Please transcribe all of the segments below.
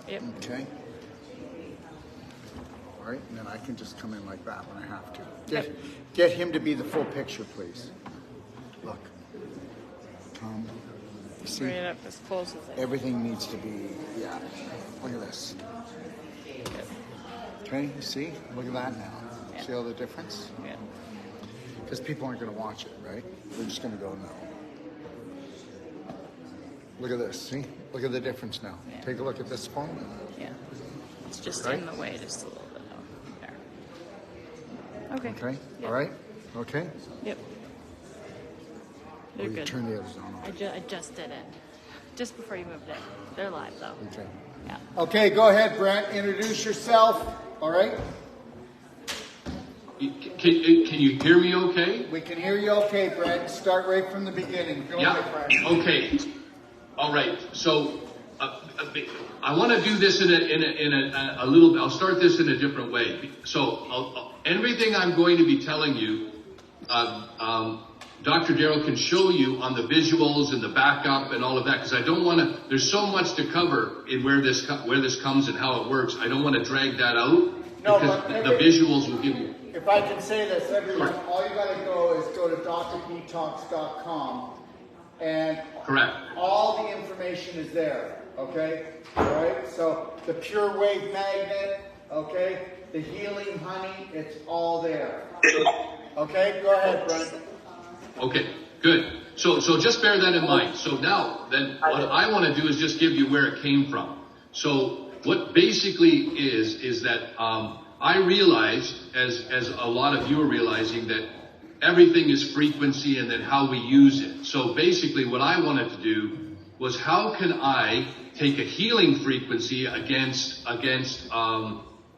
Yep. Okay. All right, and then I can just come in like that when I have to. Get him to be the full picture, please. Look. Tom. You see? Bring it up as close as I Everything needs to be, yeah. Look at this. can. Okay, you see? Look at that now. Yeah. See all the difference? Yeah. Because people aren't going to watch it, right? They're just going to go, no. Look at this, see? Look at the difference now. Yeah. Take a look at this phone. Yeah. It's just Right? in the way just a little bit. There. Okay. Okay, Yep. all right? Okay? Yep. Or They're you good. turn the others on. I just did it. Just before you moved in. They're live though. Okay. Yeah. Okay, go ahead, Brent. Introduce yourself, all right? Can you hear me okay? We can hear you okay, Brent. Start right from the beginning. Go ahead, Brent. Okay. All right. So I want to do this in a little bit. I'll start this in a different way. So everything I'm going to be telling you, Dr. Darryl can show you on the visuals and the backup and all of that, because I don't want to. There's so much to cover in where this comes and how it works. I don't want to drag that out because the visuals will give you. If I can say this, everyone, all you got to go is go to drdetox.com, and Correct. all the information is there. Okay, all right. So the pure wave magnet, okay, the healing honey, it's all there. Okay, go ahead, Brent. Okay, good. So just bear that in mind. So now, then, what I want to do is just give you where it came from. So what basically is that I realized, as a lot of you are realizing, that everything is frequency and then how we use it. So basically what I wanted to do was, how can I take a healing frequency against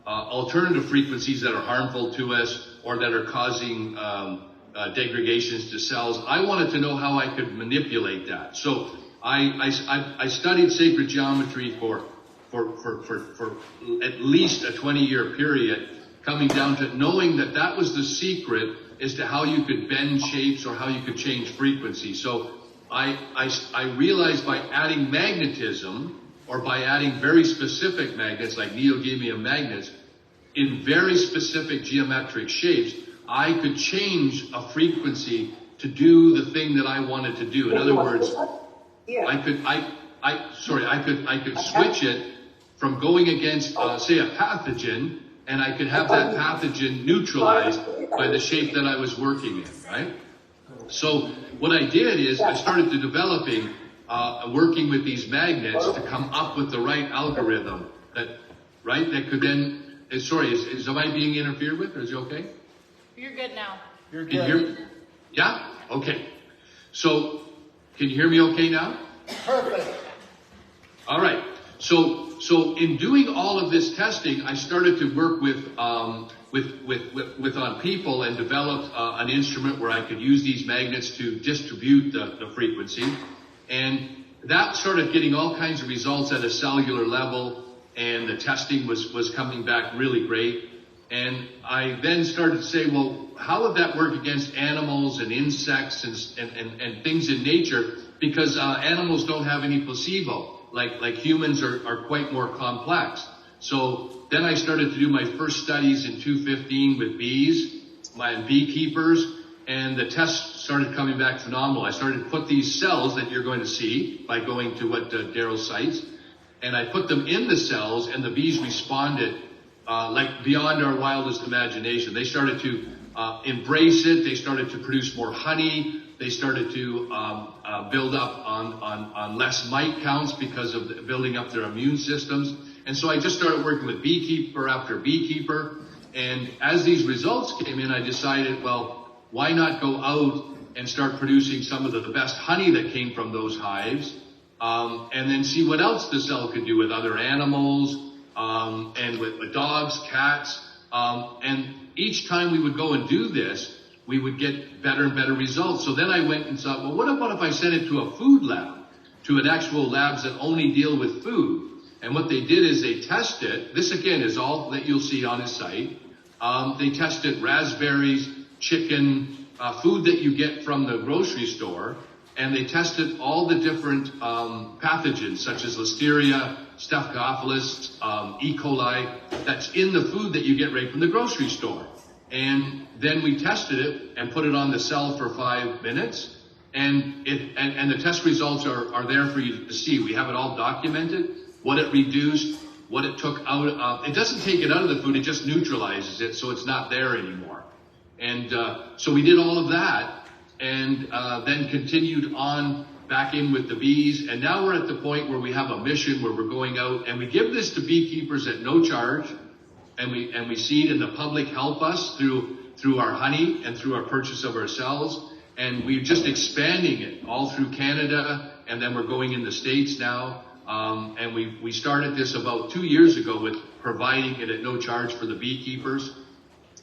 alternative frequencies that are harmful to us or that are causing degradations to cells. I wanted to know how I could manipulate that. So I studied sacred geometry for at least a 20-year period, coming down to knowing that was the secret as to how you could bend shapes or how you could change frequency. So I realized by adding magnetism, or by adding very specific magnets like neodymium magnets in very specific geometric shapes, I could change a frequency to do the thing that I wanted to do. In other words, I could switch it from going against, say, a pathogen, and I could have that pathogen neutralized by the shape that I was working in, right? So what I did is I started to developing, working with these magnets to come up with the right algorithm that could then, is am I being interfered with, or is it okay? You're good now. You're Can you good. hear me? Yeah? Okay. So, can you hear me okay now? Perfect. All right. So in doing all of this testing, I started to work with on people and developed an instrument where I could use these magnets to distribute the frequency. And that started getting all kinds of results at a cellular level, and the testing was coming back really great. And I then started to say, well, how would that work against animals and insects and things in nature? Because animals don't have any placebo, like humans are quite more complex. So then I started to do my first studies in 2015 with bees, my beekeepers, and the tests started coming back phenomenal. I started to put these cells that you're going to see by going to what Darryl cites, and I put them in the cells, and the bees responded like beyond our wildest imagination. They started to embrace it. They started to produce more honey. They started to build up on less mite counts because of building up their immune systems. And so I just started working with beekeeper after beekeeper. And as these results came in, I decided, well, why not go out and start producing some of the best honey that came from those hives, and then see what else the cell could do with other animals, and with dogs, cats. And each time we would go and do this, we would get better and better results. So then I went and thought, well, what about if I sent it to a food lab, to an actual labs that only deal with food? And what they did is they tested, this again is all that you'll see on his site. They tested raspberries, chicken, food that you get from the grocery store, and they tested all the different pathogens such as Listeria, Staphylococcus, E. coli that's in the food that you get right from the grocery store. And then we tested it and put it on the cell for 5 minutes, and the test results are there for you to see. We have it all documented, what it reduced, what it took out of. It doesn't take it out of the food, it just neutralizes it, so it's not there anymore. And so we did all of that, and then continued on back in with the bees. And now we're at the point where we have a mission where we're going out and we give this to beekeepers at no charge, and we seed, and the public help us through our honey and through our purchase of our cells. And we're just expanding it all through Canada, and then we're going in the States now. And we started this about 2 years ago with providing it at no charge for the beekeepers.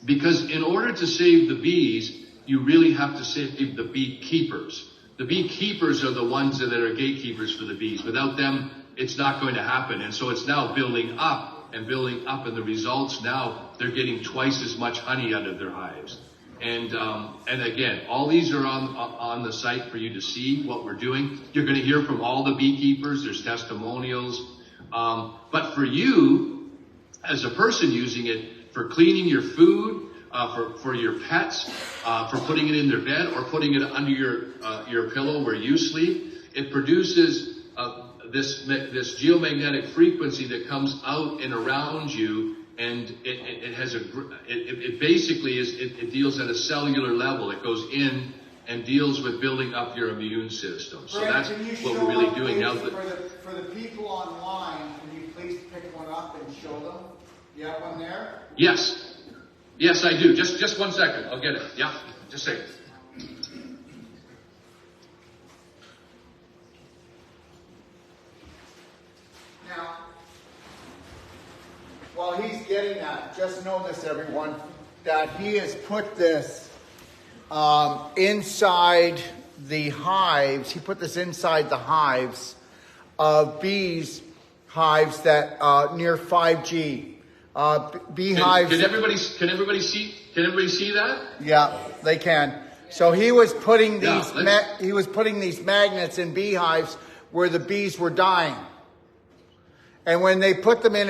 Because in order to save the bees, you really have to save the beekeepers. The beekeepers are the ones that are gatekeepers for the bees. Without them, it's not going to happen. And so it's now building up, and the results now, they're getting twice as much honey out of their hives. And again, all these are on the site for you to see what we're doing. You're going to hear from all the beekeepers. There's testimonials. But for you, as a person using it, for cleaning your food, for your pets, for putting it in their bed or putting it under your pillow where you sleep, it produces this geomagnetic frequency that comes out and around you. And it basically it deals at a cellular level. It goes in and deals with building up your immune system. So that's what we're really doing now. For the people online, can you please pick one up and show them? You have one there? Yes. Yes, I do. Just 1 second. I'll get it. Yeah, just a second. Now, while he's getting that, just know this, everyone, that he has put this inside the hives. He put this inside the hives of bees, hives that near 5G. Beehives. Can everybody see? Can everybody see that? Yeah, they can. So he was putting these magnets in beehives where the bees were dying. And when they put them in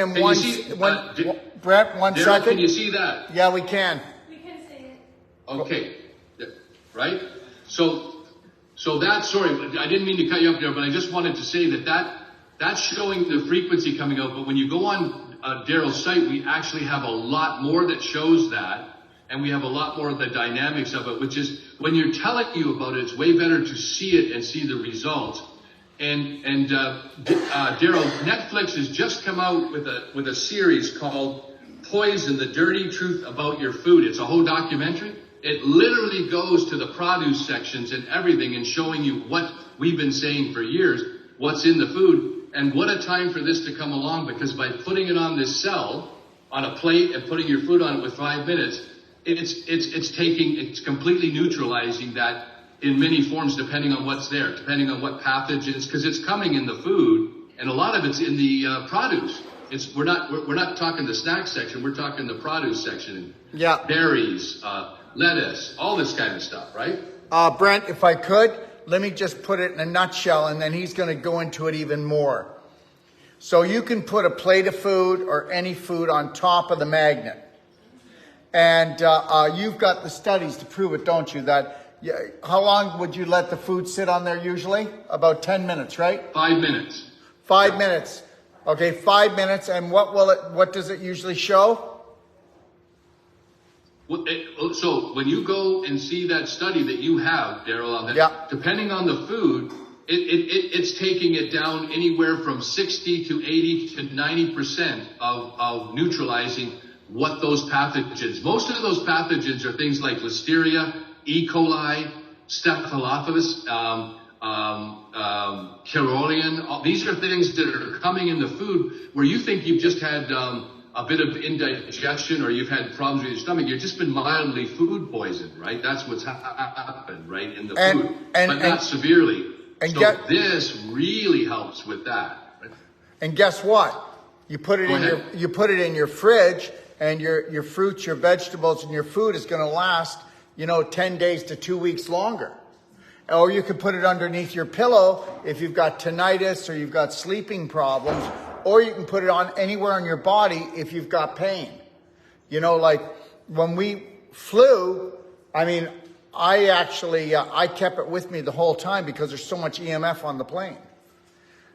Brett, one second. Can you see that? Yeah, we can. We can see it. Okay. Right? So that's, sorry, I didn't mean to cut you up there, but I just wanted to say that's showing the frequency coming out. But when you go on Daryl's site, we actually have a lot more that shows that. And we have a lot more of the dynamics of it, which is when you're telling you about it, it's way better to see it and see the results. And Daryl, Netflix has just come out with a series called Poison, the Dirty Truth About Your Food. It's a whole documentary. It literally goes to the produce sections and everything and showing you what we've been saying for years, what's in the food. And what a time for this to come along, because by putting it on this cell, on a plate, and putting your food on it with 5 minutes, it's completely neutralizing that in many forms, depending on what's there, depending on what pathogens, because it's coming in the food, and a lot of it's in the produce. We're not talking the snack section, we're talking the produce section. Yeah. Berries, lettuce, all this kind of stuff, right? Brent, if I could, let me just put it in a nutshell, and then he's going to go into it even more. So you can put a plate of food or any food on top of the magnet. And you've got the studies to prove it, don't you? How long would you let the food sit on there usually? About 10 minutes, right? 5 minutes. 5 minutes. Okay, 5 minutes. And what does it usually show? So when you go and see that study that you have, Daryl, on that, yeah. Depending on the food, it's taking it down anywhere from 60 to 80 to 90% of neutralizing what those pathogens. Most of those pathogens are things like Listeria, E. coli, Staphylococcus, Carolian. These are things that are coming in the food where you think you've just had a bit of indigestion or you've had problems with your stomach. You've just been mildly food poisoned, right? That's what's happened, right, in the food, but not severely. This really helps with that. Right? And guess what? You put it in your fridge, and your fruits, your vegetables, and your food is going to last, 10 days to 2 weeks longer. Or you could put it underneath your pillow if you've got tinnitus or you've got sleeping problems. Or you can put it on anywhere on your body if you've got pain. You know, like when we flew, I mean, I actually, I kept it with me the whole time because there's so much EMF on the plane.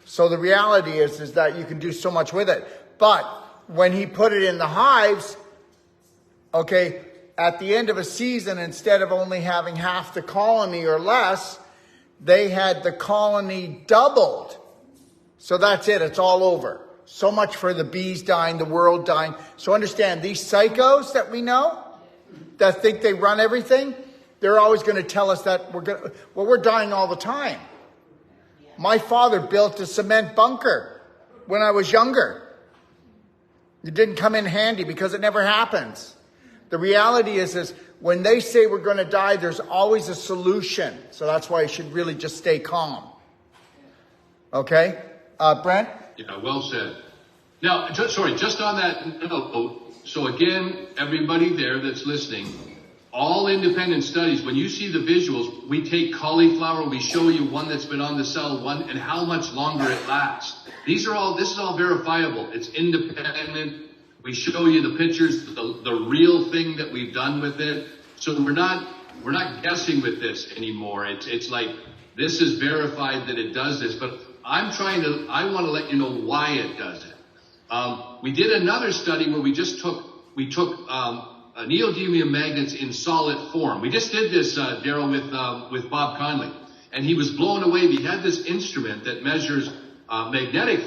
So the reality is that you can do so much with it. But when he put it in the hives, okay, at the end of a season, instead of only having half the colony or less, they had the colony doubled. So that's it. It's all over. So much for the bees dying, the world dying. So understand, these psychos that we know, that think they run everything, they're always going to tell us that we're dying all the time. My father built a cement bunker when I was younger. It didn't come in handy because it never happens. The reality is when they say we're going to die, there's always a solution. So that's why you should really just stay calm. Okay? Brent? Yeah, well said. Now, just on that note, so again, everybody there that's listening, all independent studies, when you see the visuals, we take cauliflower, we show you one that's been on the cell, one, and how much longer it lasts. This is all verifiable. It's independent. We show you the pictures, the real thing that we've done with it. So we're not guessing with this anymore. It's like, this is verified that it does this, but I want to let you know why it does it. We did another study where we took neodymium magnets in solid form. We just did this, Daryl, with Bob Conley, and he was blown away. We had this instrument that measures magnetic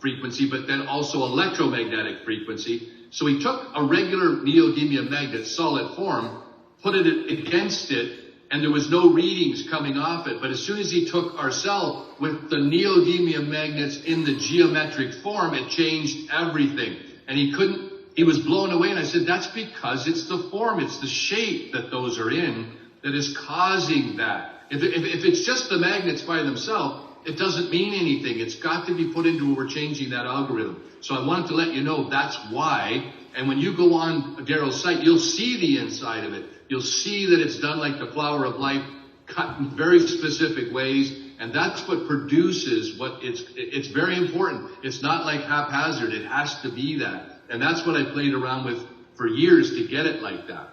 frequency, but then also electromagnetic frequency. So he took a regular neodymium magnet, solid form, put it against it, and there was no readings coming off it. But as soon as he took our cell with the neodymium magnets in the geometric form, it changed everything. And he was blown away. And I said, that's because it's the form, it's the shape that those are in that is causing that. If it's just the magnets by themselves, it doesn't mean anything. It's got to be put into where we're changing that algorithm. So I wanted to let you know that's why. And when you go on Daryl's site, you'll see the inside of it. You'll see that it's done like the flower of life, cut in very specific ways. And that's what produces what it's very important. It's not like haphazard. It has to be that. And that's what I played around with for years to get it like that.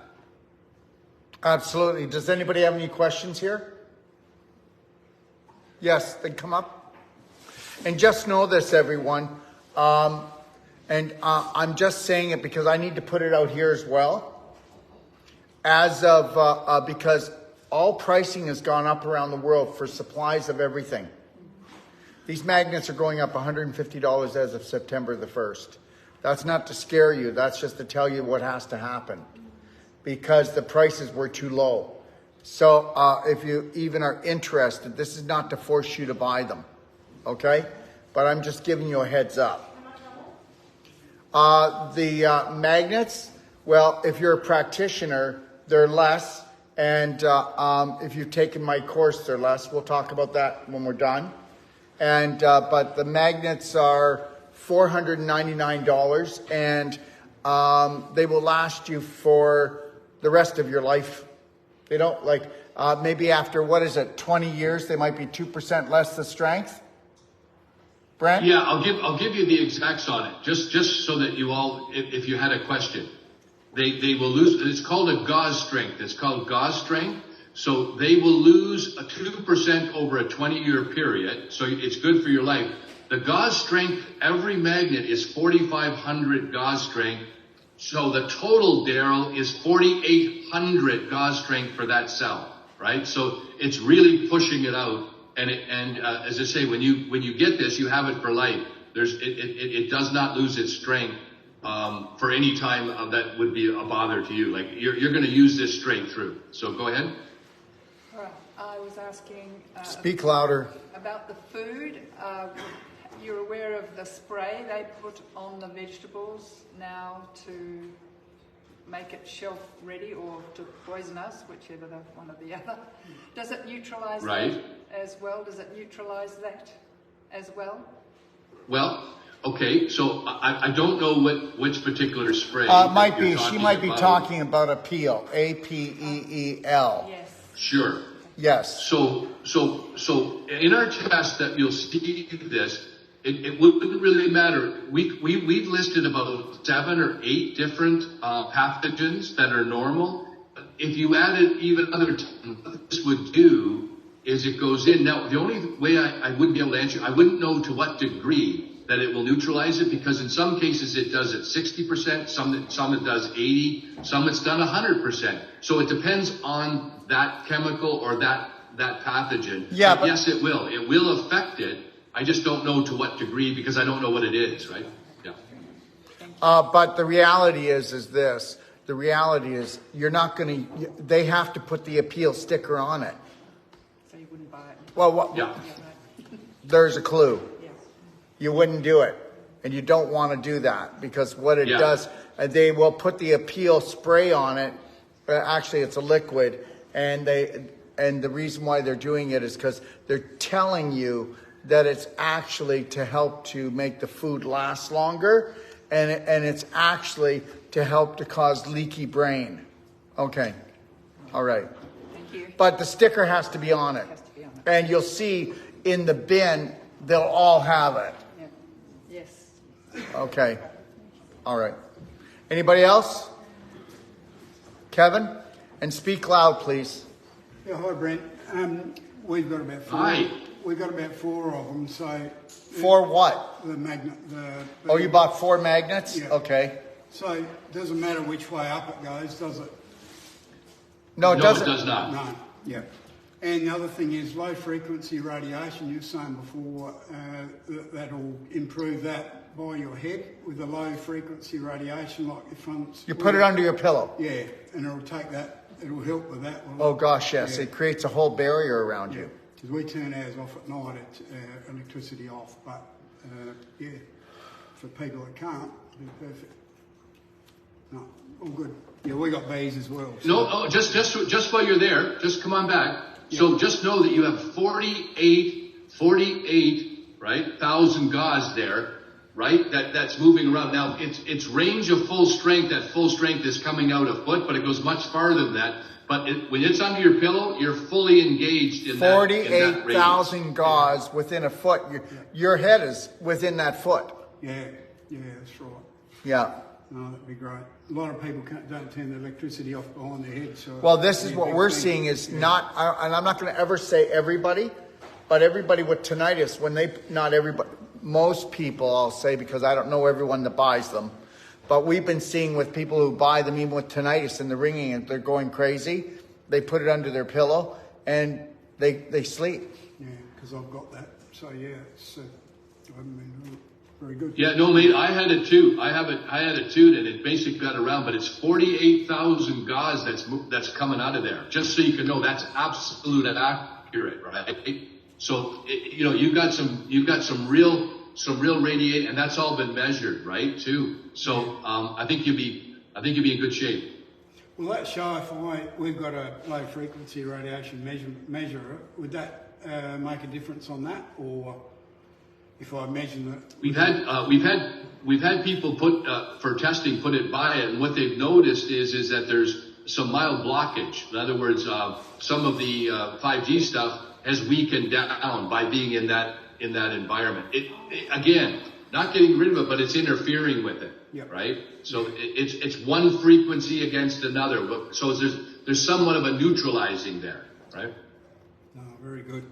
Absolutely. Does anybody have any questions here? Yes, then come up. And just know this, everyone. I'm just saying it because I need to put it out here as well. Because all pricing has gone up around the world for supplies of everything. These magnets are going up $150 as of September the 1st. That's not to scare you. That's just to tell you what has to happen. Because the prices were too low. So if you even are interested, this is not to force you to buy them. Okay? But I'm just giving you a heads up. The magnets, well, if you're a practitioner, they're less. And if you've taken my course, they're less. We'll talk about that when we're done. And but the magnets are $499, and they will last you for the rest of your life. They don't maybe after, 20 years, they might be 2% less the strength. Brent? Yeah, I'll give you the exacts on it, just so that you all, if you had a question. They will lose, it's called a gauze strength. It's called gauze strength. So they will lose a 2% over a 20-year period. So it's good for your life. The gauze strength, every magnet is 4,500 gauze strength. So the total, Daryl, is 4,800 gauze strength for that cell, right? So it's really pushing it out. And as I say, when you get this, you have it for life. It does not lose its strength for any time that would be a bother to you. Like you're going to use this straight through. So go ahead. All right. I was asking. Speak louder. About the food. You're aware of the spray they put on the vegetables now to make it shelf ready or to poison us, whichever one or the other. Does it neutralize that as well? Does it neutralize that as well? Well, okay, so I don't know which particular spray. She might be talking about a peel, A-P-E-E-L. Yes. Sure. Yes. So in our test that you'll see this, it wouldn't really matter. We've listed about 7 or 8 different pathogens that are normal. If you added even other, what this would do is it goes in. Now, the only way I wouldn't be able to answer, I wouldn't know to what degree that it will neutralize it, because in some cases it does it 60%, some it does 80, some it's done 100%. So it depends on that chemical or that pathogen. Yeah, but yes, it will. It will affect it. I just don't know to what degree, because I don't know what it is, right? Yeah. But the reality is this. The reality is you're not going to, they have to put the appeal sticker on it. So you wouldn't buy it? Well, Yeah. there's a clue. Yes. You wouldn't do it. And you don't want to do that, because what it Yeah. does, they will put the appeal spray on it. Actually, it's a liquid. And the reason why they're doing it is because they're telling you that it's actually to help to make the food last longer. And it's actually to help to cause leaky brain. Okay. All right. Thank you. But the sticker has to be on it. Has to be on it. And you'll see in the bin, they'll all have it. Yeah. Yes. Okay. All right. Anybody else? Kevin? And speak loud, please. Yeah, hi Brent. We've got about 4. Hi. We've got about 4 of them. So For what? the magnet. Oh, you bought 4 magnets? Yeah. Okay. So it doesn't matter which way up it goes, does it? No, it No, doesn't. it does not. No. Yeah. And the other thing is low frequency radiation. You were saying before that'll improve that by your head with the low frequency radiation, like if You put it under your pillow. Yeah, and it'll take that. It'll help with that. Oh gosh, yes. Yeah. It creates a whole barrier around you. Because we turn ours off at night, electricity off. But yeah, for people that can't, it'll be perfect. No, all good. Yeah, we got bees as well. So. No, oh, just while you're there, just come on back. So just know that you have 48, right, 1,000 gauze there, right? That's moving around. Now its range of full strength, that full strength is coming out a foot, but it goes much farther than that. But when it's under your pillow, you're fully engaged in that. 48,000 gauze within a foot. Your head is within that foot. Yeah, that's right. Yeah. No, that'd be great. A lot of people don't turn the electricity off behind their head. So Well, this is what we're seeing is not, and I'm not going to ever say everybody, but everybody with tinnitus, not everybody, most people I'll say, because I don't know everyone that buys them, but we've been seeing with people who buy them even with tinnitus and the ringing and they're going crazy, they put it under their pillow and they sleep. Yeah, because I've got that. So yeah, it's, I haven't been very good. Yeah, no, mate, I had it too. I had it too, and it basically got around, but it's 48,000 gauze that's coming out of there. Just so you can know, that's absolute and accurate, right? So you've got some real radiate, and that's all been measured, right? Too. So I think you'll be in good shape. Will that show if we've got a low frequency radiation measure? Would that make a difference on that, or if I measure that? We've had people put for testing put it by it, and what they've noticed is that there's some mild blockage. In other words, some of the 5G stuff has weakened down by being in that environment. It again, not getting rid of it, but it's interfering with it. Yep. Right? So it's one frequency against another. So there's somewhat of a neutralizing there, right? No, very good.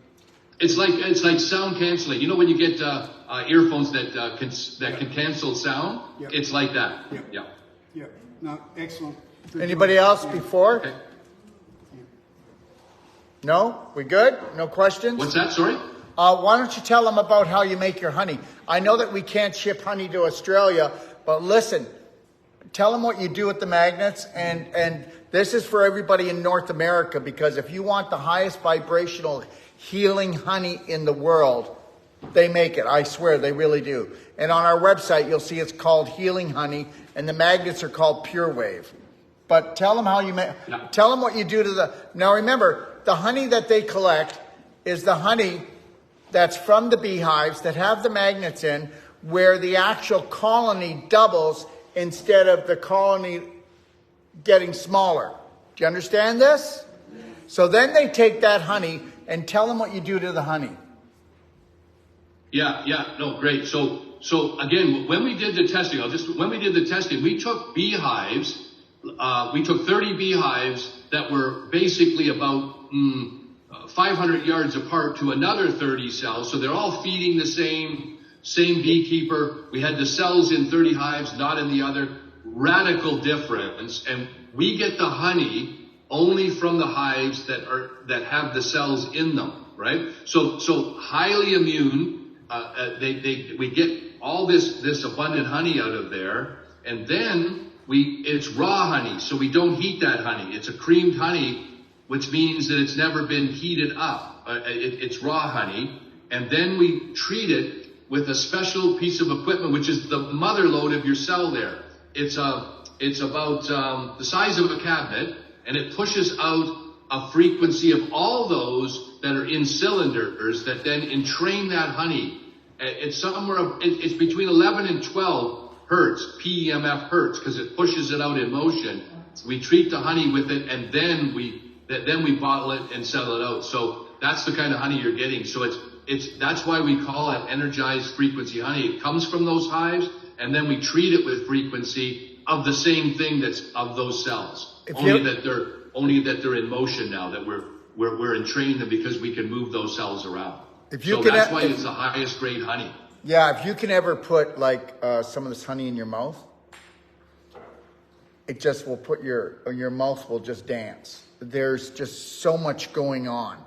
It's like sound canceling. You know when you get earphones that can cancel sound? Yep. It's like that. Yep. Yeah. Yeah. No, excellent. Good Anybody job. else Yeah. before? Okay. No? We good? No questions? What's that? Sorry? Why don't you tell them about how you make your honey? I know that we can't ship honey to Australia, but listen, tell them what you do with the magnets, and this is for everybody in North America, because if you want the highest vibrational healing honey in the world, they make it. I swear, they really do. And on our website, you'll see it's called Healing Honey, and the magnets are called Pure Wave. But tell them how you make. Yeah. Tell them what you do to the. Now remember, the honey that they collect is the honey that's from the beehives that have the magnets in, where the actual colony doubles instead of the colony getting smaller. Do you understand this? So then they take that honey and tell them what you do to the honey. No, great. So again, when we did the testing, we took beehives. We took 30 beehives that were basically about 500 yards apart to another 30 cells. So they're all feeding the same beekeeper. We had the cells in 30 hives, not in the other. Radical difference. And we get the honey only from the hives that have the cells in them, right? So highly immune. We get all this abundant honey out of there, and then it's raw honey, so we don't heat that honey. It's a creamed honey, which means that it's never been heated up. It's raw honey, and then we treat it with a special piece of equipment, which is the mother load of your cell there. It's about the size of a cabinet, and it pushes out a frequency of all those that are in cylinders that then entrain that honey. It's between 11 and 12 hertz, PEMF hertz, because it pushes it out in motion. We treat the honey with it, and then we bottle it and settle it out. So that's the kind of honey you're getting. So that's why we call it energized frequency honey. It comes from those hives, and then we treat it with frequency of the same thing that's of those cells. Only that they're in motion now, that we're entraining them because we can move those cells around. That's why it's the highest grade honey. Yeah, if you can ever put some of this honey in your mouth, it just will put your mouth will just dance. There's just so much going on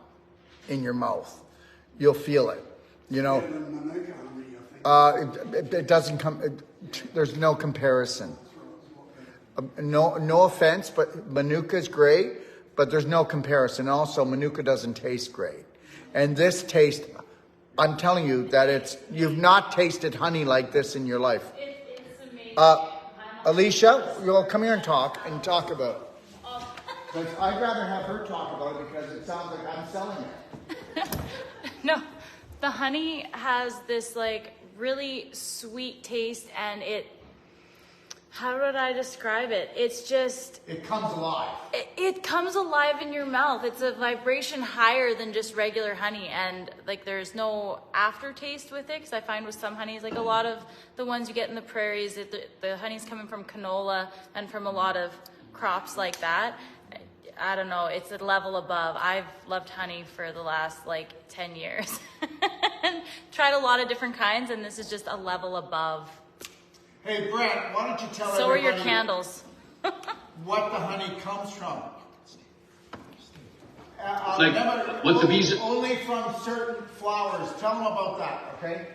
in your mouth. You'll feel it, you know. It doesn't come. There's no comparison. No offense, but Manuka is great, but there's no comparison. Also, Manuka doesn't taste great. And this taste, I'm telling you that you've not tasted honey like this in your life. It's amazing. Alicia, you'll come here and talk about it. Because I'd rather have her talk about it because it sounds like I'm selling it. No, the honey has this really sweet taste, and how would I describe it? It's just... It comes alive. It comes alive in your mouth. It's a vibration higher than just regular honey. And there's no aftertaste with it. Because I find with some honeys, a lot of the ones you get in the prairies, the honey's coming from canola and from a lot of crops like that. I don't know. It's a level above. I've loved honey for the last 10 years. And tried a lot of different kinds. And this is just a level above. Hey, Brent, why don't you tell So are everybody your candles. what the honey comes from? What the bees... Only from certain flowers. Tell them about that, okay?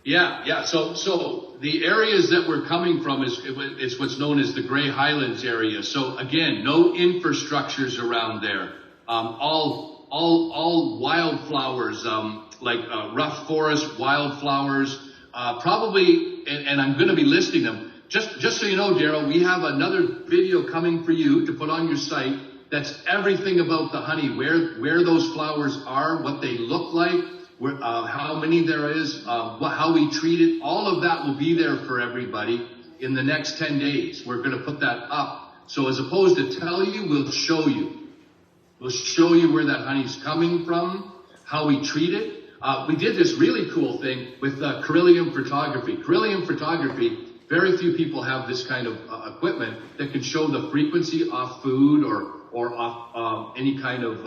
Yeah. So the areas that we're coming from is what's known as the Grey Highlands area. So again, no infrastructures around there. All wildflowers, rough forest wildflowers. Probably, and I'm going to be listing them. Just so you know, Daryl, we have another video coming for you to put on your site. That's everything about the honey, where those flowers are, what they look like, how many there is, how we treat it. All of that will be there for everybody in the next 10 days. We're going to put that up. So as opposed to tell you, we'll show you. We'll show you where that honey's coming from, how we treat it. We did this really cool thing with Beryllium photography. Beryllium photography, very few people have this kind of equipment that can show the frequency off food or off any kind of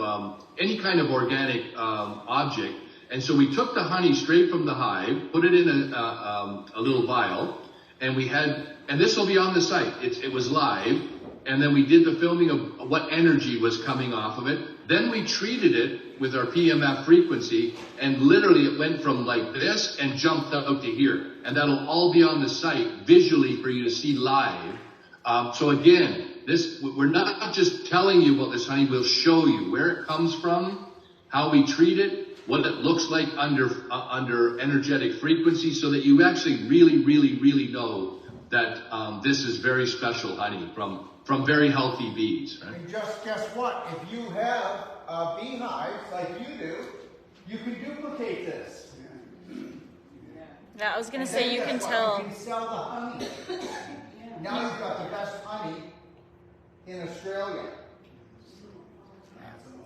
organic object. And so we took the honey straight from the hive, put it in a little vial, and this will be on the site. It was live, and then we did the filming of what energy was coming off of it. Then we treated it with our PMF frequency, and literally it went from this and jumped out to here. And that'll all be on the site visually for you to see live. So again, we're not just telling you about this honey, we'll show you where it comes from, how we treat it, what it looks like under energetic frequency, so that you actually really, really, really know that this is very special honey from very healthy bees. Right? And just guess what? If you have beehives like you do, you can duplicate this. Yeah, I was going to say you can tell. You can sell the honey. Now you've got the best honey in Australia.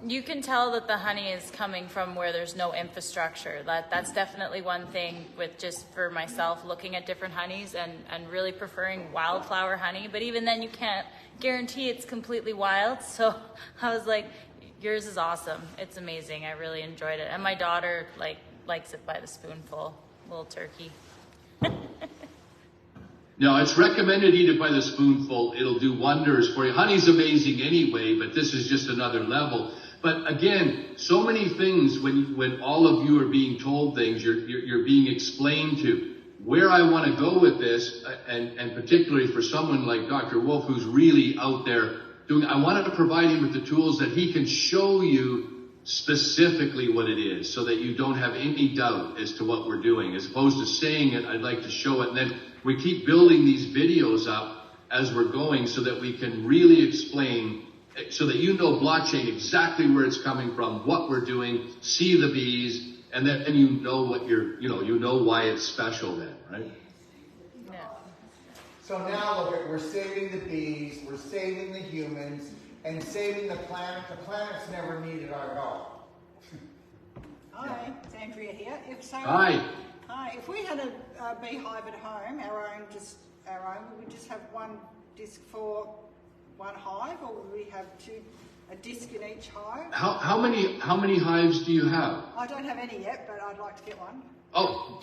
You can tell that the honey is coming from where there's no infrastructure. That's definitely one thing with just for myself looking at different honeys and really preferring wildflower honey. But even then you can't guarantee it's completely wild. So I was like, yours is awesome. It's amazing. I really enjoyed it. And my daughter likes it by the spoonful, little turkey. No, it's recommended eat it by the spoonful. It'll do wonders for you. Honey's amazing anyway, but this is just another level. But again, so many things when all of you are being told things, you're being explained to. Where I want to go with this, and particularly for someone like Dr. Wolf, who's really out there doing, I wanted to provide him with the tools that he can show you specifically what it is, so that you don't have any doubt as to what we're doing. As opposed to saying it, I'd like to show it, and then we keep building these videos up as we're going so that we can really explain, so that you know blockchain exactly where it's coming from, what we're doing, see the bees, and then you know what you know why it's special then, right? Yeah. So now look at, we're saving the bees, we're saving the humans, and saving the planet. The planet's never needed our help. Hi, it's Andrea here. Hi. Hi. If we had a beehive at home, our own, would we just have one disc for one hive, or would we have a disc in each hive? How many hives do you have? I don't have any yet, but I'd like to get one. Oh,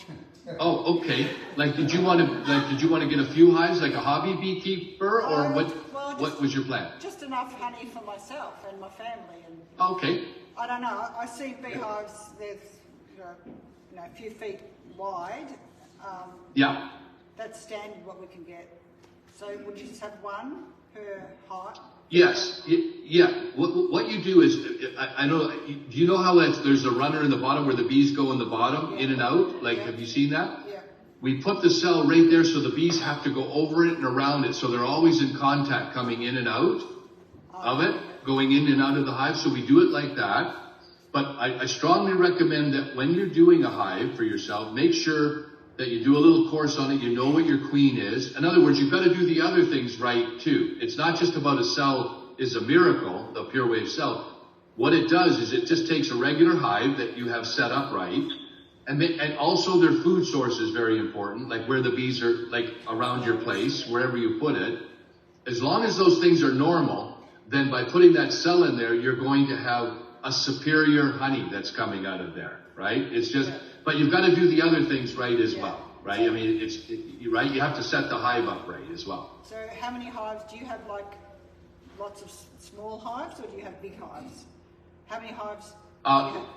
okay. Did you want to get a few hives, like a hobby beekeeper, or what was your plan? Just enough honey for myself and my family. And Okay. I don't know. I see beehives. There's a few feet wide. Yeah. That's standard what we can get. So would you just have one per hive? Yes. Yeah. What you do is, I know. Do you know how there's a runner in the bottom where the bees go in the bottom, in and out? Have you seen that? Yeah. We put the cell right there so the bees have to go over it and around it, so they're always in contact, coming in and out of it, going in and out of the hive. So we do it like that. But I strongly recommend that when you're doing a hive for yourself, make sure that you do a little course on it. You know what your queen is. In other words, you've got to do the other things right too. It's not just about a cell is a miracle, the pure wave cell. What it does is it just takes a regular hive that you have set up right, and also their food source is very important, like where the bees are, like around your place, wherever you put it. As long as those things are normal, then by putting that cell in there, you're going to have a superior honey that's coming out of there, right? It's just, but you've got to do the other things right as well, right? I mean, right? You have to set the hive up right as well. So how many hives? Do you have lots of small hives, or do you have big hives? How many hives do you have?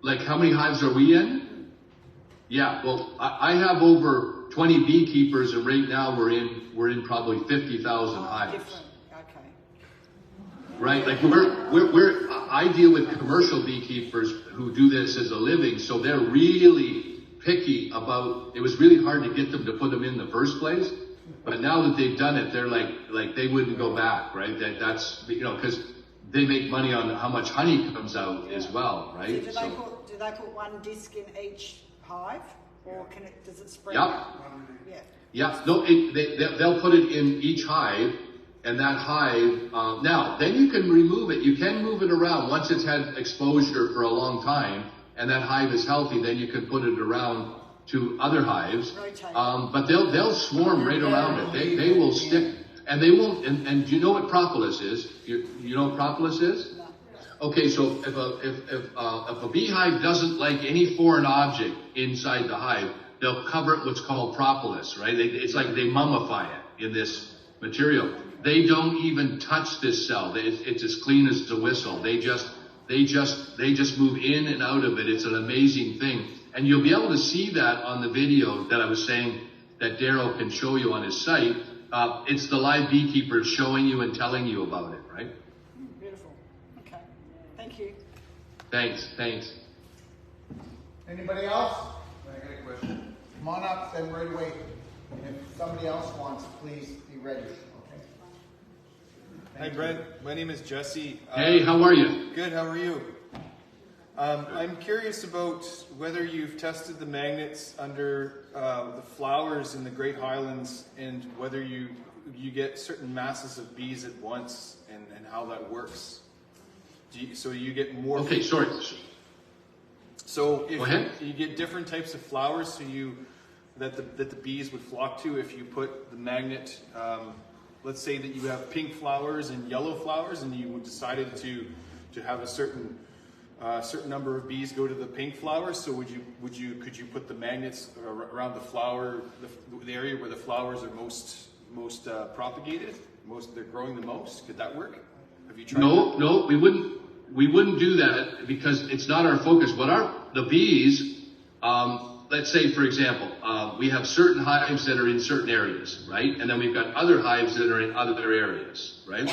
Like how many hives are we in? Yeah, well, I have over 20 beekeepers, and right now we're in probably 50,000 hives. Different. Okay. Right, like I deal with commercial beekeepers who do this as a living, so they're really picky about, it was really hard to get them to put them in the first place, but now that they've done it, they're like they wouldn't go back, right? That's, because they make money on how much honey comes out as well, right? So do they put one disc in each hive, or does it spread Yep. out? Yeah. Yeah, no, they'll put it in each hive, and that hive, now, then you can remove it. You can move it around once it's had exposure for a long time, and that hive is healthy, then you can put it around to other hives. But they'll swarm right around it. They will stick, and they won't, and do you know what propolis is? You know what propolis is? No. Okay, so if a beehive doesn't like any foreign object inside the hive, they'll cover it what's called propolis, right? It's like they mummify it in this material. They don't even touch this cell. It's as clean as a whistle. They just move in and out of it. It's an amazing thing. And you'll be able to see that on the video that I was saying that Daryl can show you on his site. It's the live beekeepers showing you and telling you about it, right? Beautiful. Okay. Thank you. Thanks. Anybody else? I got a question. Come on up, then right away. And if somebody else wants, please be ready. Okay. Hi, Brent. My name is Jesse. Hey, how are you? Good. How are you? I'm curious about whether you've tested the magnets under the flowers in the Great Highlands, and whether you get certain masses of bees at once, and how that works. So you get more. Okay, sorry. So if Go ahead. you get different types of flowers, so that the bees would flock to if you put the magnet. Let's say that you have pink flowers and yellow flowers, and you decided to have a certain number of bees go to the pink flowers. So could you put the magnets around the flower, the area where the flowers are most propagated, they're growing the most? Could that work? Have you tried? No, we wouldn't. We wouldn't do that because it's not our focus. The bees, let's say, for example, we have certain hives that are in certain areas, right? And then we've got other hives that are in other areas, right?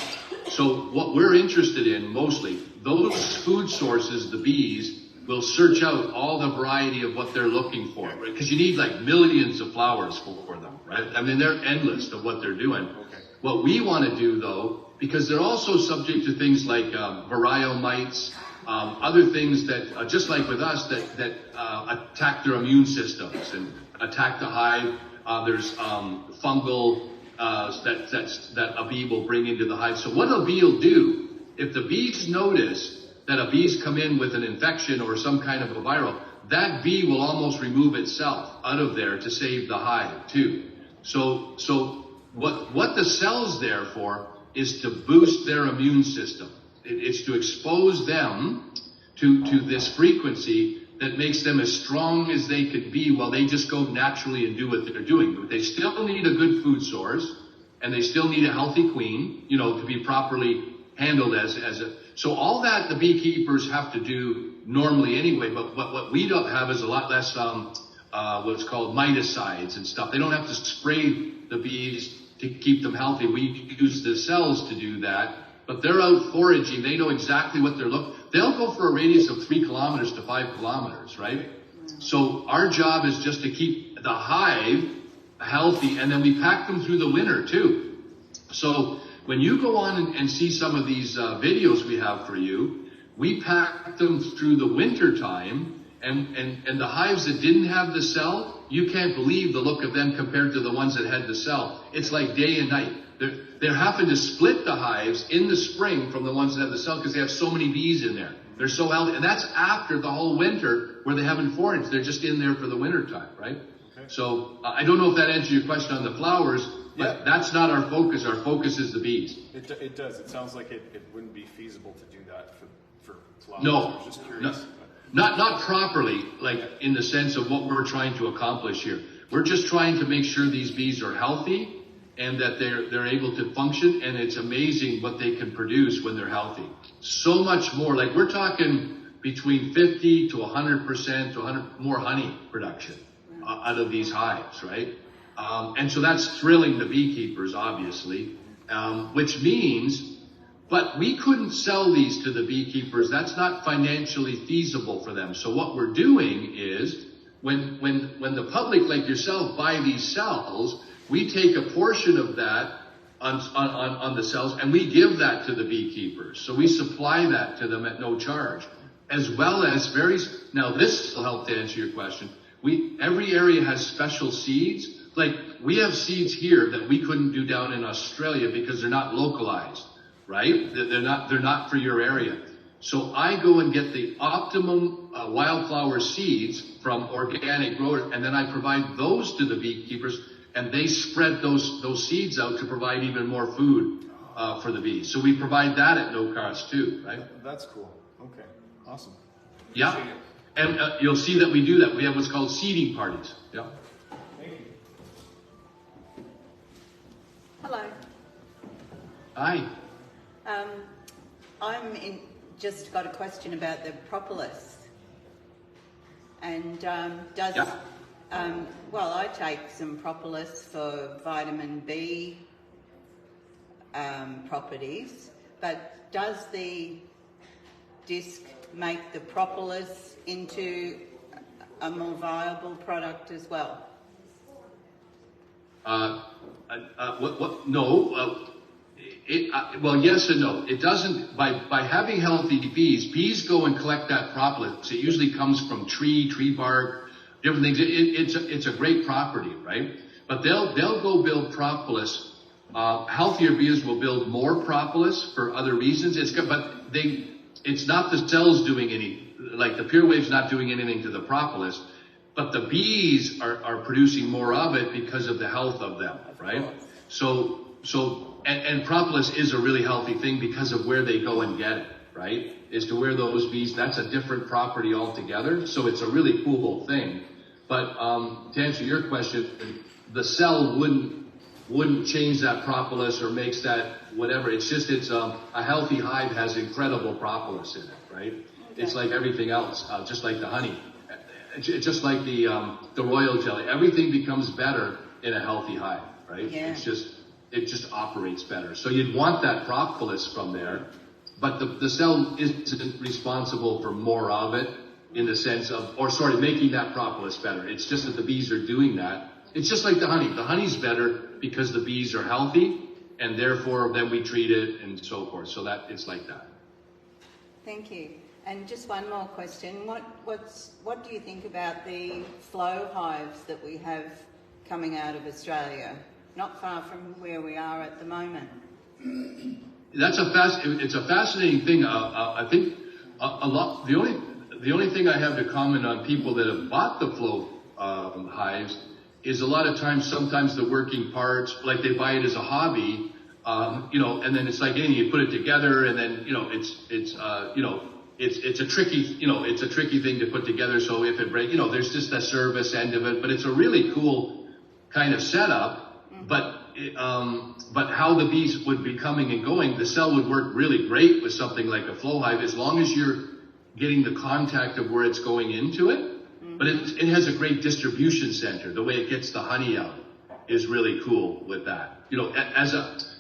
So what we're interested in mostly, those food sources, the bees, will search out all the variety of what they're looking for, right? Because you need like millions of flowers for them, right? I mean, they're endless of what they're doing. Okay. What we want to do, though, because they're also subject to things like varioa mites, other things that, just like with us, that attack their immune systems and attack the hive. There's fungal that a bee will bring into the hive. So what a bee will do, if the bees notice that a bee's come in with an infection or some kind of a viral, that bee will almost remove itself out of there to save the hive too. So what the cell's there for is to boost their immune system. It's to expose them to this frequency that makes them as strong as they could be while they just go naturally and do what they're doing. But they still need a good food source, and they still need a healthy queen, to be properly handled as a... So all that the beekeepers have to do normally anyway, but what we don't have is a lot less what's called miticides and stuff. They don't have to spray the bees to keep them healthy. We use the cells to do that, but they're out foraging. They know exactly what they're looking. They'll go for a radius of 3 kilometers to 5 kilometers, right? So our job is just to keep the hive healthy, and then we pack them through the winter too. So when you go on and see some of these videos we have for you, we pack them through the winter time, and the hives that didn't have the cell, you can't believe the look of them compared to the ones that had the cell. It's like day and night. They're having to split the hives in the spring from the ones that have the cell because they have so many bees in there. They're so healthy. And that's after the whole winter where they haven't foraged. They're just in there for the winter time, right? Okay. So I don't know if that answers your question on the flowers, but that's not our focus. Our focus is the bees. It does. It sounds like it wouldn't be feasible to do that for flowers. No. I was just curious. Not properly, like in the sense of what we're trying to accomplish here. We're just trying to make sure these bees are healthy and that they're able to function, and it's amazing what they can produce when they're healthy. So much more, like we're talking between 50 to 100% to 100 more honey production out of these hives, right? And so that's thrilling the beekeepers, obviously, which means, but we couldn't sell these to the beekeepers. That's not financially feasible for them. So what we're doing is when the public like yourself buy these cells, we take a portion of that on the cells and we give that to the beekeepers. So we supply that to them at no charge, as well as now this will help to answer your question. Every area has special seeds. Like we have seeds here that we couldn't do down in Australia because they're not localized. Right? They're not for your area. So I go and get the optimum wildflower seeds from organic growers, and then I provide those to the beekeepers, and they spread those seeds out to provide even more food for the bees. So we provide that at no cost too, right? That's cool. Okay, awesome. Yeah, and you'll see that we do that. We have what's called seeding parties. Yeah. Thank you. Hello. Hi. Just got a question about the propolis. And I take some propolis for vitamin B properties, but does the disc make the propolis into a more viable product as well? No. Well, yes and no. It doesn't, by having healthy bees go and collect that propolis. It usually comes from tree bark, different things. It's a great property, right? But they'll go build propolis. Healthier bees will build more propolis for other reasons. But it's not the cells doing like the pure wave's not doing anything to the propolis, but the bees are producing more of it because of the health of them, right? And propolis is a really healthy thing because of where they go and get it, right? Is to where those bees, that's a different property altogether. So it's a really cool thing. But to answer your question, the cell wouldn't change that propolis or makes that whatever. It's just, a healthy hive has incredible propolis in it, right? Okay. It's like everything else, just like the honey, just like the royal jelly. Everything becomes better in a healthy hive, right? Yeah. It just operates better. So you'd want that propolis from there, but the cell isn't responsible for more of it in the sense of, making that propolis better. It's just that the bees are doing that. It's just like the honey. The honey's better because the bees are healthy, and therefore then we treat it and so forth. So that it's like that. Thank you. And just one more question. What do you think about the flow hives that we have coming out of Australia? Not far from where we are at the moment. It's a fascinating thing. I think a lot. The only thing I have to comment on people that have bought the flow hives is a lot of times, sometimes the working parts, like they buy it as a hobby, and then it's like anything, you put it together, and then it's a tricky thing to put together. So if it breaks, there's just a service end of it, but it's a really cool kind of setup. But how the bees would be coming and going, the cell would work really great with something like a flow hive as long as you're getting the contact of where it's going into it. Mm-hmm. But it has a great distribution center. The way it gets the honey out is really cool with that.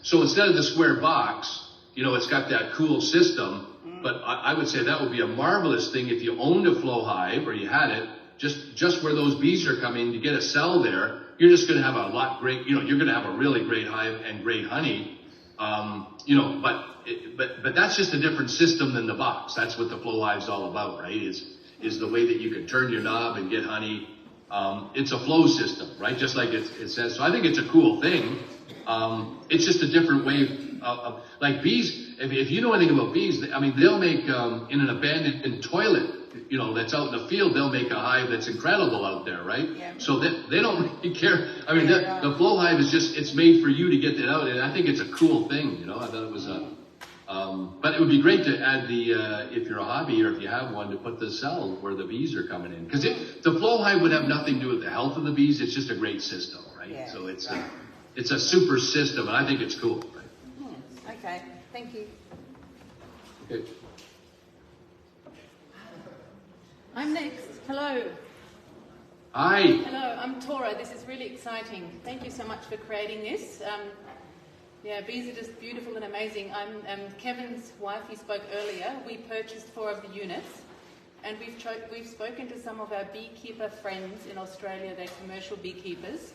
So instead of the square box, it's got that cool system. Mm-hmm. But I would say that would be a marvelous thing if you owned a flow hive or you had it, just where those bees are coming to get a cell there. You're just going to have you're going to have a really great hive and great honey, but that's just a different system than the box. That's what the flow hive's all about, right? Is the way that you can turn your knob and get honey. It's a flow system, right? Just like it says. So I think it's a cool thing. It's just a different way of like bees. If you know anything about bees, they'll make in an abandoned toilet, that's out in the field, they'll make a hive that's incredible out there, right? Yeah. So they don't really care. The flow hive is it's made for you to get that out, and I think it's a cool thing, I thought it was but it would be great to add if you're a hobby or if you have one, to put the cell where the bees are coming in. Because the flow hive would have nothing to do with the health of the bees, it's just a great system, right? Yeah. So it's a super system, and I think it's cool. Right? Okay, thank you. Okay. I'm next. Hello. Hi. Hello, I'm Tora. This is really exciting. Thank you so much for creating this. Bees are just beautiful and amazing. I'm Kevin's wife. He spoke earlier. We purchased 4 of the units, and we've spoken to some of our beekeeper friends in Australia. They're commercial beekeepers,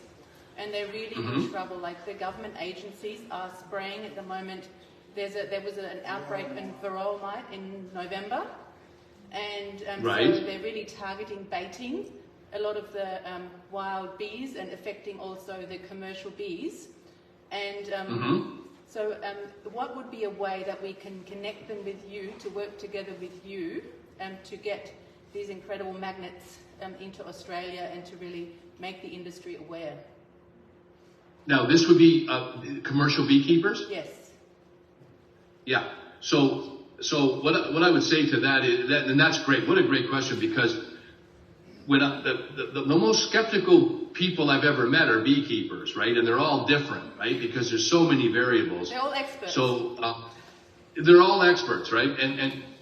and they're really in trouble. Like the government agencies are spraying at the moment. There was an outbreak in varroa mite in November. And right. So they're really targeting baiting a lot of the wild bees and affecting also the commercial bees. And so what would be a way that we can connect them with you, to work together with you, to get these incredible magnets into Australia and to really make the industry aware? Now, this would be commercial beekeepers? Yes. Yeah. So what I would say to that is that, and that's great. What a great question, because when the most skeptical people I've ever met are beekeepers, right? And they're all different, right? Because there's so many variables. They're all experts. So they're all experts, right?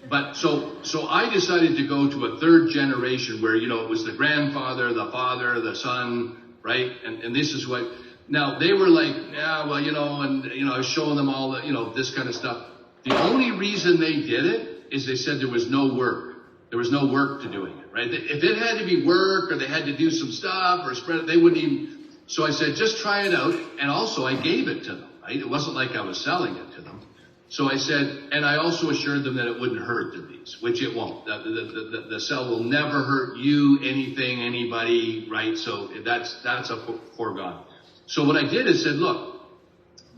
But I decided to go to a third generation where it was the grandfather, the father, the son, right? And this is what. Now they were like, yeah, well, I was showing them all this kind of stuff. The only reason they did it is they said there was no work. There was no work to doing it, right? If it had to be work or they had to do some stuff or spread it, they wouldn't even. So I said, just try it out. And also I gave it to them, right? It wasn't like I was selling it to them. So I said, and I also assured them that it wouldn't hurt the bees, which it won't. The cell will never hurt you, anything, anybody, right? So that's a foregone. So what I did is said, look,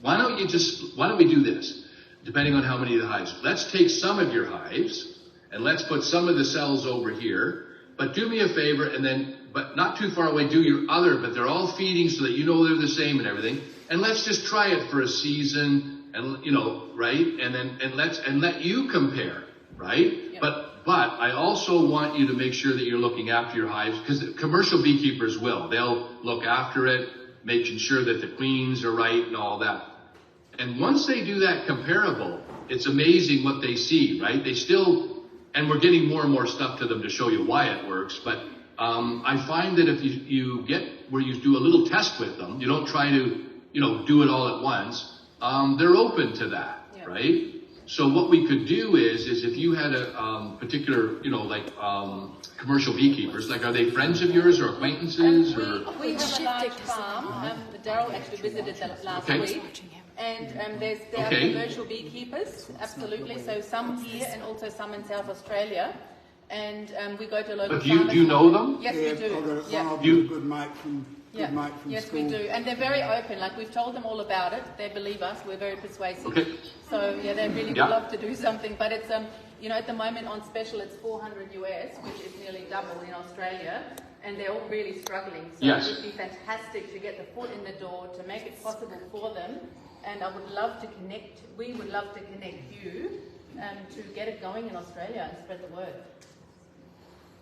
why don't we do this? depending on how many of the hives. Let's take some of your hives and let's put some of the cells over here. But do me a favor, and then, but not too far away, do your other, but they're all feeding so that you know they're the same and everything. And let's just try it for a season, and right? And then, and let you compare, right? Yep. But I also want you to make sure that you're looking after your hives, because commercial beekeepers will. They'll look after it, making sure that the queens are right and all that. And once they do that comparable, it's amazing what they see, right? They still, and we're getting more and more stuff to them to show you why it works. But I find that if you get where you do a little test with them, you don't try to, do it all at once. They're open to that, right? So what we could do is if you had a particular, commercial beekeepers, like, are they friends of yours or acquaintances or? We have a large farm. Daryl actually visited them last week. And there are commercial beekeepers, absolutely. So some here and also some in South Australia. And we go to local farmers. But do you know them? Yes, we do. I've got a good mate from yes, school. we do. And they're very open. Like, we've told them all about it. They believe us. We're very persuasive. Okay. So, they really would love to do something. But it's, at the moment on special, it's $400 US, which is nearly double in Australia. And they're all really struggling. So it would be fantastic to get the foot in the door, to make it possible for them. And I would love to connect, we would love to connect you to get it going in Australia and spread the word.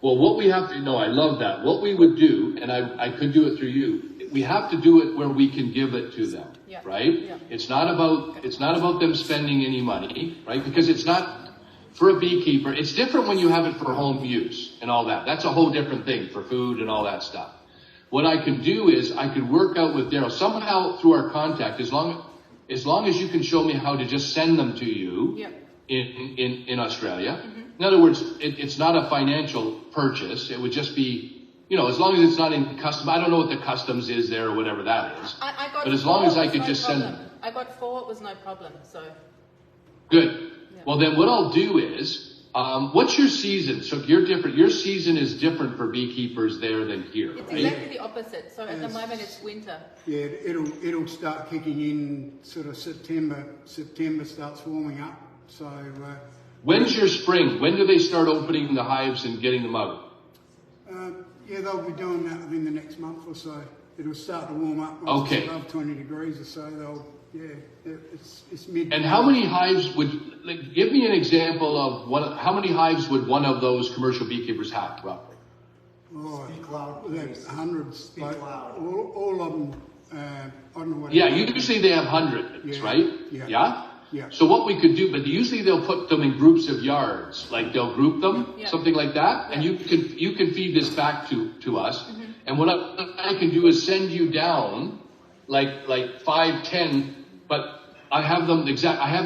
Well, what we have to know, I love that. What we would do, and I could do it through you, we have to do it where we can give it to them, right? Yeah. It's not about them spending any money, right? Because it's not, for a beekeeper, it's different when you have it for home use and all that. That's a whole different thing for food and all that stuff. What I could do is I could work out with Daryl somehow through our contact, as long as you can show me how to just send them to you in Australia. Mm-hmm. In other words, it's not a financial purchase. It would just be, as long as it's not in custom. I don't know what the customs is there or whatever that is. But as long as I could just send them. I got 4, it was no problem. So good. Yeah. Well, then what I'll do is, what's your season? So you're different. Your season is different for beekeepers there than here. It's exactly the opposite. So at the moment it's winter. Yeah, it'll start kicking in sort of September. September starts warming up. So when's your spring? When do they start opening the hives and getting them out? They'll be doing that within the next month or so. It'll start to warm up. Once it's above 20 degrees or so. It's mid. And how many hives would, give me an example of how many hives would one of those commercial beekeepers have, roughly? Oh, hundreds. All of them, I don't know what. Yeah, usually they have hundreds, right? Yeah. So what we could do, but usually they'll put them in groups of yards, like they'll group them, something like that, and you can feed this back to us. Mm-hmm. And what I can do is send you down like 5, 10, but I have them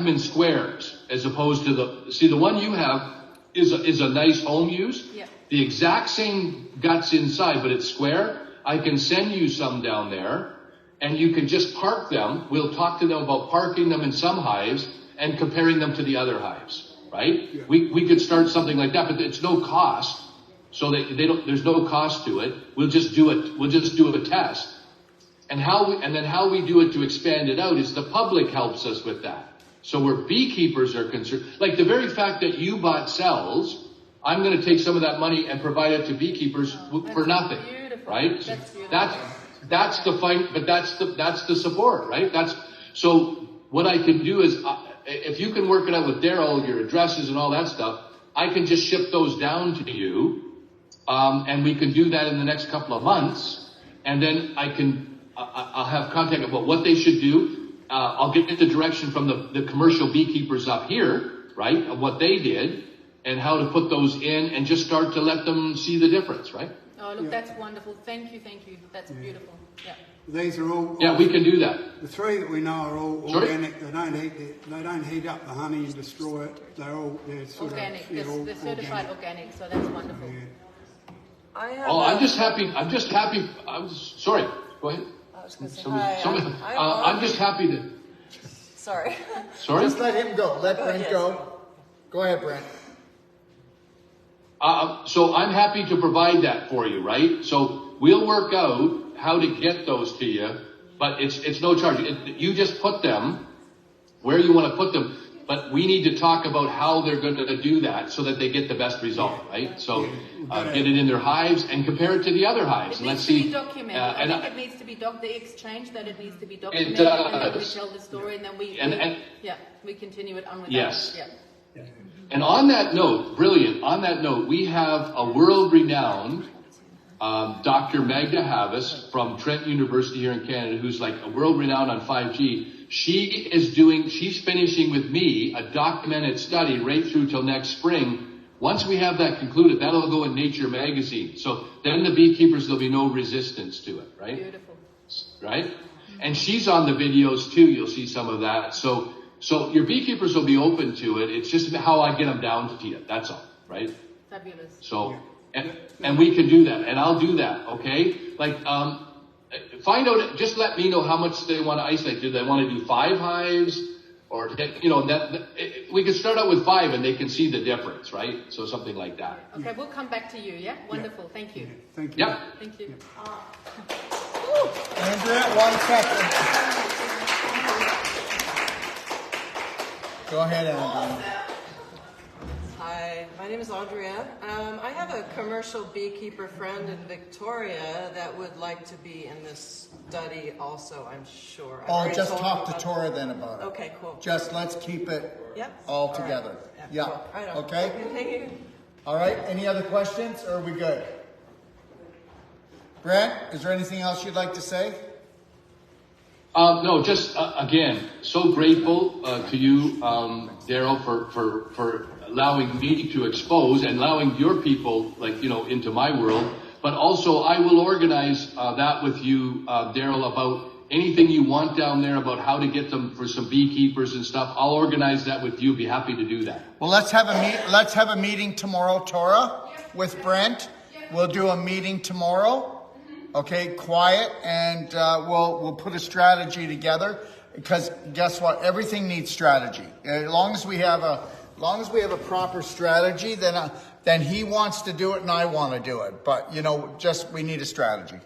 in squares as opposed to the one you have is a nice home use. Yeah. The exact same guts inside, but it's square. I can send you some down there. And you can just park them. We'll talk to them about parking them in some hives and comparing them to the other hives, right? Yeah. We could start something like that, but it's no cost. So there's no cost to it. We'll just do it. We'll just do a test. And then how we do it to expand it out is the public helps us with that. So where beekeepers are concerned, like the very fact that you bought cells, I'm going to take some of that money and provide it to beekeepers for nothing, beautiful. Right? That's the fight, but that's the support, right? So what I can do is, if you can work it out with Daryl, your addresses and all that stuff, I can just ship those down to you, and we can do that in the next couple of months, and then I'll have contact about what they should do. I'll get the direction from the commercial beekeepers up here, right, of what they did, and how to put those in, and just start to let them see the difference, right? Oh, look, that's wonderful. Thank you. That's beautiful. Yeah. These are all. Yeah, we can do that. The 3 that we know are all organic. They don't heat up the honey and destroy it. They're sort organic. They're certified organic, so that's wonderful. Yeah. I'm just happy. Sorry. Go ahead. I was going to say hi. I'm just happy to. Sorry. Just let him go. Let Brent go. Go ahead, Brent. So I'm happy to provide that for you, right? So we'll work out how to get those to you, but it's no charge. You just put them where you want to put them. but we need to talk about how they're going to do that so that they get the best result, right? So get it in their hives and compare it to the other hives. It And needs let's to see. be documented. I think it needs to be the exchange that it needs to be documented, It and then we does. tell the story, and then we continue it on with Yes. others. Yeah. And on that note, brilliant, on that note, we have a world-renowned Dr. Magda Havas from Trent University here in Canada, who's like a world-renowned on 5G. She's finishing with me a documented study right through till next spring. Once we have that concluded, that'll go in Nature magazine. So then the beekeepers, there'll be no resistance to it, right? Beautiful. Right? And she's on the videos too. You'll see some of that. So your beekeepers will be open to it. It's just how I get them down to you. That's all, right? Fabulous. So, and we can do that, and I'll do that, okay? Like, find out, just let me know how much they want to isolate. Do they want to do 5 hives? Or, we can start out with 5 and they can see the difference, right? So something like that. Okay, we'll come back to you, yeah? Wonderful, thank you. Thank you. Yep. Thank you. Andrea, 1 second. Go ahead, Andrea. Hi, my name is Andrea. I have a commercial beekeeper friend in Victoria that would like to be in this study also, I'm sure. I've already Just told talk him to about Tora then about it. Okay, cool. Just let's keep it Yep. all right. together. Yeah. Yeah. Cool. Right on. Okay? Thank you. All right. Any other questions, or are we good? Brent, is there anything else you'd like to say? No, just again, so grateful to you, Daryl, for allowing me to expose and allowing your people, into my world. But also, I will organize that with you, Daryl, about anything you want down there, about how to get them for some beekeepers and stuff. I'll organize that with you. Be happy to do that. Well, let's have a meeting tomorrow, Tora, with Brent. We'll do a meeting tomorrow. Okay, quiet, and we'll put a strategy together. Because guess what? Everything needs strategy. As long as we have a proper strategy, then he wants to do it and I want to do it. But we need a strategy.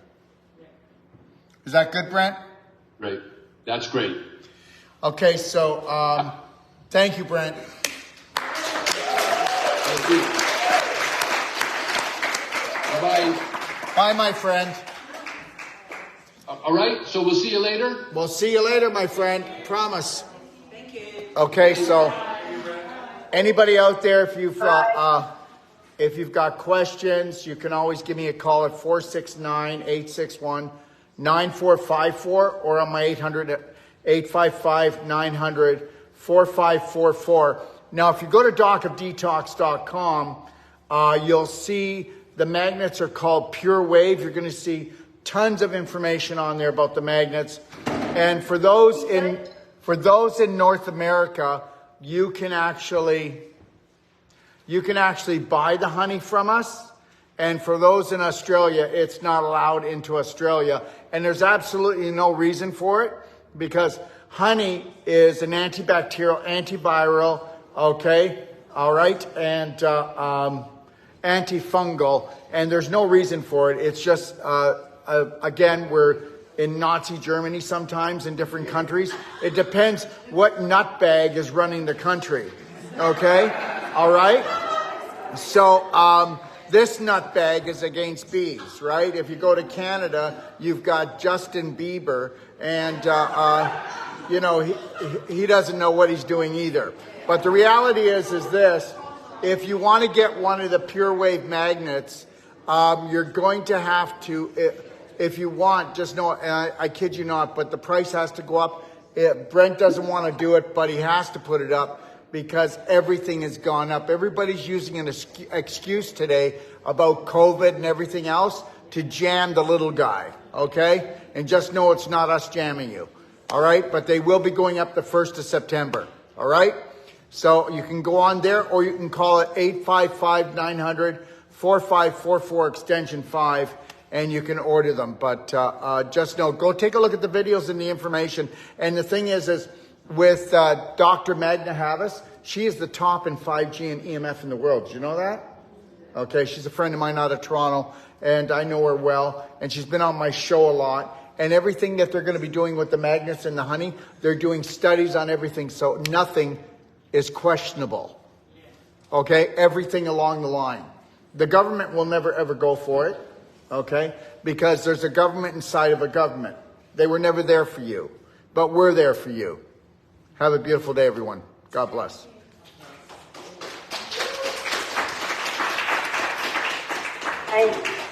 Is that good, Brent? Great. That's great. Okay, so thank you, Brent. Thank you. Bye. Bye, my friend. All right, so we'll see you later. We'll see you later, my friend. Promise. Thank you. Okay, so anybody out there, if you've got questions, you can always give me a call at 469-861-9454 or on my 855-900-4544. Now, if you go to docofdetox.com, you'll see the magnets are called Pure Wave. You're going to see tons of information on there about the magnets. And for those in North America, you can actually buy the honey from us. And for those in Australia, it's not allowed into Australia. And there's absolutely no reason for it, because honey is an antibacterial, antiviral, okay, all right, and antifungal, and there's no reason for it. It's just, again, we're in Nazi Germany sometimes, in different countries. It depends what nutbag is running the country, okay, all right? So, this nutbag is against bees, right? If you go to Canada, you've got Justin Bieber, and, he doesn't know what he's doing either. But the reality is this: if you want to get one of the Pure Wave magnets, you're going to have to, if you want, just know, I kid you not, but the price has to go up. Brent doesn't want to do it, but he has to put it up because everything has gone up. Everybody's using an excuse today about COVID and everything else to jam the little guy, okay? And just know it's not us jamming you, all right? But they will be going up the 1st of September, all right? So you can go on there, or you can call it 855-900-4544 extension 5, and you can order them. But just know, go take a look at the videos and the information. And the thing is with Dr. Magda Havas, she is the top in 5G and EMF in the world. Did you know that? Okay, she's a friend of mine out of Toronto, and I know her well, and she's been on my show a lot. And everything that they're going to be doing with the magnets and the honey, they're doing studies on everything, so nothing is questionable. Okay? Everything along the line. The government will never ever go for it. Okay? Because there's a government inside of a government. They were never there for you. But we're there for you. Have a beautiful day, everyone. God bless. Hey.